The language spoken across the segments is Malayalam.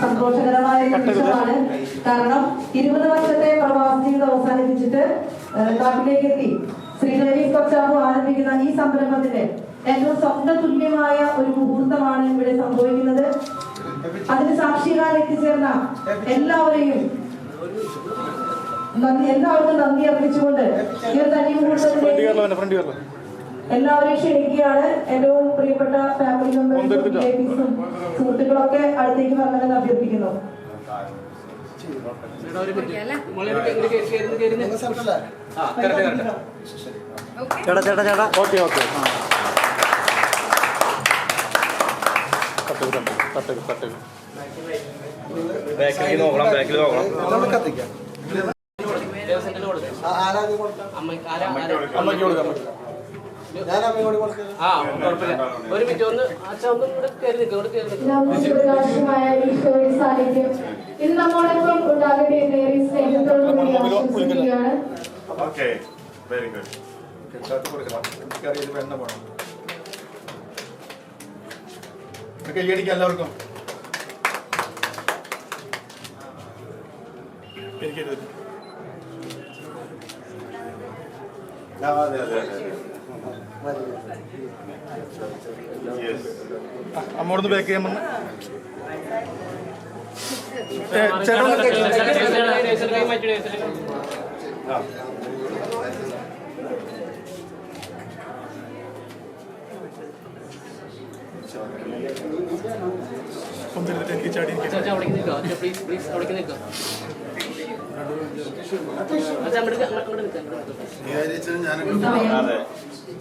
സന്തോഷകരമായ നിമിഷമാണ്. കാരണം 20 വർഷത്തെ പ്രവാസികൾ അവസാനിപ്പിച്ചിട്ട് നാട്ടിലേക്ക് എത്തി ശ്രീദേവി കൊച്ചാബു ആരംഭിക്കുന്ന ഈ സംരംഭത്തിന്റെ ഏറ്റവും സ്വപ്ന തുല്യമായ ഒരു മുഹൂർത്തമാണ് ഇവിടെ സംഭവിക്കുന്നത്. അതിന് സാക്ഷികളാൽ എത്തിച്ചേർന്ന എല്ലാവർക്കും നന്ദി അർപ്പിച്ചുകൊണ്ട് ഈ ഒരു തനി മുഹൂർത്തത്തിലേക്ക് എല്ലാവരെയും ക്ഷണിക്കുകയാണ്. ഏറ്റവും പ്രിയപ്പെട്ട ഫാമിലി മെമ്പേഴ്സും സുഹൃത്തുക്കളൊക്കെ അടുത്തേക്ക് വരണമെന്ന് അഭ്യർത്ഥിക്കുന്നു. കൈയടിക്കാം എല്ലാവർക്കും. അമ്മോടൊന്ന് ബാക്ക് ചെയ്യാൻ പറഞ്ഞു.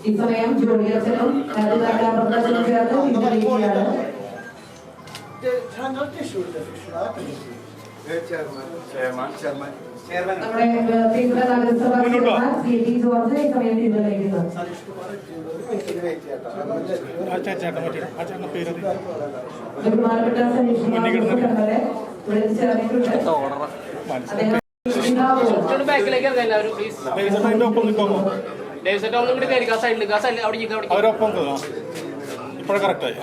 ഈ സമയം ജോലിയച്ചനും നമ്മുടെ തീവ്ര നഗരസഭ ജോർജ് ഈ സമയം തീരുമാനിക്കുന്നു. ബഹുമാനപ്പെട്ട സനീഷ് വിളിച്ചറിയിട്ടുണ്ട്. ഇപ്പോഴെ കറക്റ്റായി.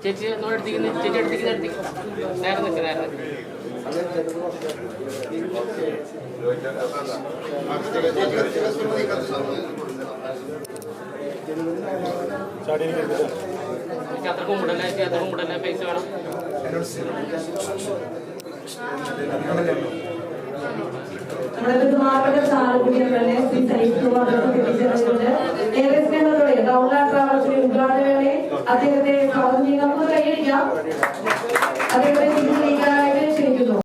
ചേച്ചി ചേച്ചി എടുത്തിരിക്കുന്ന നേരെ നിൽക്കുക നേരെ അത്ര കുമ്പിടല്ലേ പൈസ വേണം. നമ്മുടെ ബഹുമാനപ്പെട്ട സാറുകൂടിയങ്ങളെ ശ്രീ സൈറ്റുവാദത്തോടെ ഏറെ സ്നേഹത്തോടെ റൗണ്ട ട്രാവൽസിന്റെ ഉദ്ഘാടകനെ അദ്ദേഹത്തെ സ്വാഗതം ചെയ്യാൻ നമുക്ക് കൈയടിക്കാം. അദ്ദേഹത്തെ ചിത്രീകരിക്കാനായിട്ട് ക്ഷണിക്കുന്നു.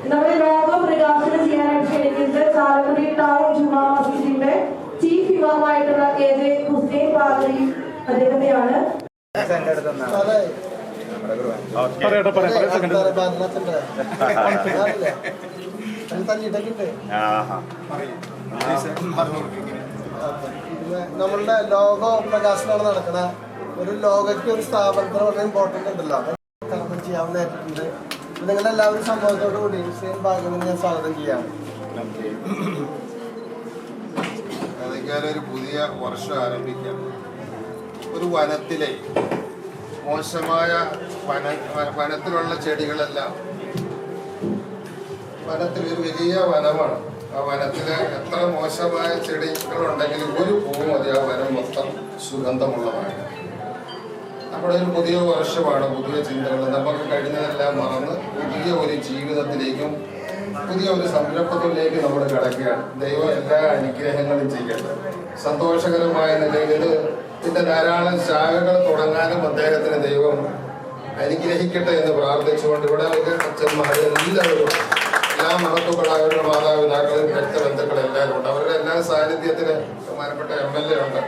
നമ്മുടെ ലോഗോ പ്രകാശനം ചെയ്യാനായിട്ട് ക്ഷണിക്കുന്നത് ചാലക്കുടി ടൗൺ ജുമാ മസ്ജിദിന്റെ ചീഫ് ഇമാമായിട്ടുള്ള KJ ഹുസൈൻ പാദരി അദ്ദേഹത്തെയാണ്. നമ്മളുടെ ലോഗോ പ്രകാശനമാണ് നടക്കുന്നത്. ഒരു ലോഗോയ്ക്ക് ഒരു സ്ഥാപനത്തിന് വളരെ ഇമ്പോർട്ടൻ്റ് ഉണ്ടല്ലോ, കർമ്മം ചെയ്യാവുന്നതായിട്ടുണ്ട്. നിങ്ങളെല്ലാവരും സംഭവത്തോടു കൂടി ഹുസൈൻ ഭാഗവതിനെ ഞാൻ സ്വാഗതം ചെയ്യാം. ഒരു പുതിയ വർഷം ആരംഭിക്കാം. ഒരു വനത്തിലെ മോശമായ വനത്തിലുള്ള ചെടികളെല്ലാം, വനത്തിൽ ഒരു വലിയ വനമാണ്. ആ വനത്തില് എത്ര മോശമായ ചെടികളുണ്ടെങ്കിലും ഒരു പൂ മതി ആ വനം മൊത്തം സുഗന്ധമുള്ളതാണ്. നമ്മുടെ ഒരു പുതിയ വർഷമാണ്, പുതിയ ചിന്തകൾ. നമുക്ക് കഴിഞ്ഞതെല്ലാം മറന്ന് പുതിയ ഒരു ജീവിതത്തിലേക്കും പുതിയ ഒരു സംരംഭത്തിലേക്ക് നമ്മൾ കിടക്കുകയാണ്. ദൈവം എല്ലാ അനുഗ്രഹങ്ങളും ചെയ്യട്ടെ. സന്തോഷകരമായ നിലയിൽ പിന്നെ ധാരാളം ശാഖകൾ തുടങ്ങാനും അദ്ദേഹത്തിന് ദൈവം അനുഗ്രഹിക്കട്ടെ എന്ന് പ്രാർത്ഥിച്ചുകൊണ്ട് ഇവിടെ അച്ഛന്മാർ എല്ലാവരും എല്ലാ മഹത്വക്കളായവരുടെ മാതാപിതാക്കളും രക്തബന്ധുക്കളും എല്ലാവരും ഉണ്ട്. അവരുടെ എല്ലാ സാന്നിധ്യത്തിന് ബഹുമാനപ്പെട്ട MLA ഉണ്ട്.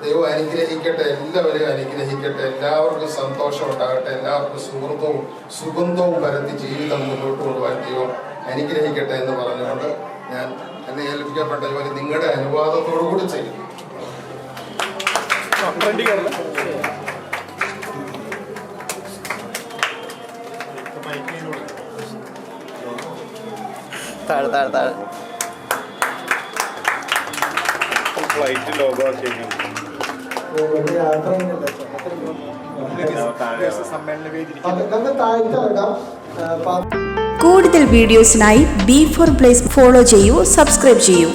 ദൈവം അനുഗ്രഹിക്കട്ടെ, എല്ലാവരെയും അനുഗ്രഹിക്കട്ടെ, എല്ലാവർക്കും സന്തോഷം ഉണ്ടാകട്ടെ, എല്ലാവർക്കും സുഗന്ധവും പരത്തി ജീവിതം മുന്നോട്ട് കൊണ്ടുപോകാൻ ദൈവം അനുഗ്രഹിക്കട്ടെ എന്ന് പറഞ്ഞുകൊണ്ട് ഞാൻ എന്നെ ഏൽപ്പിക്കപ്പെട്ട ജോലി നിങ്ങളുടെ അനുവാദത്തോടു കൂടി ചെയ്യും. ഫ്ലൈറ്റ് ലോഗോ ആക്കിയിരിക്കുന്നു. കൂടുതൽ വീഡിയോസിനായി B4 Blaze ഫോളോ ചെയ്യൂ, സബ്സ്ക്രൈബ് ചെയ്യൂ.